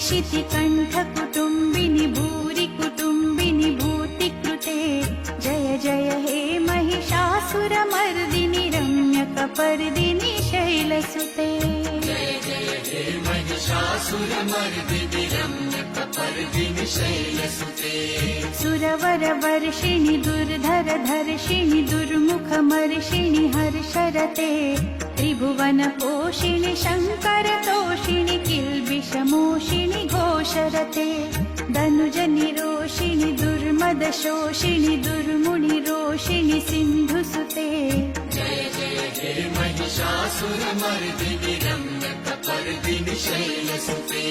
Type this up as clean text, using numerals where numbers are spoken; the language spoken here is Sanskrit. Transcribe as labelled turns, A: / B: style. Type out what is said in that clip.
A: शितिकण्ठकुटुम्बिनि भूरि कुटुम्बिनि भूतिकृते जय जय हे महिषासुरमर्दिनि रम्यकपर्दिनि शैलसुते
B: जय जय हे महिषासुरमर्दिनि रम्यकपर्दिनि शैलसुते
A: सुरवरवर्षिणि दुर्धरधर्षिणि दुर्मुखमर्षिणि हर्षरते त्रिभुवनपोषिणि शङ्करतोषिणि किल्बिषमोषिणि घोषरते धनुजनिरोषिणि दुर्मदशोषिणि दुर्मुनिरोषिणि सिन्धुसुते
B: जय जय हे महिषासुरमर्दिनि रम्यकपर्दिनि शैलसुते।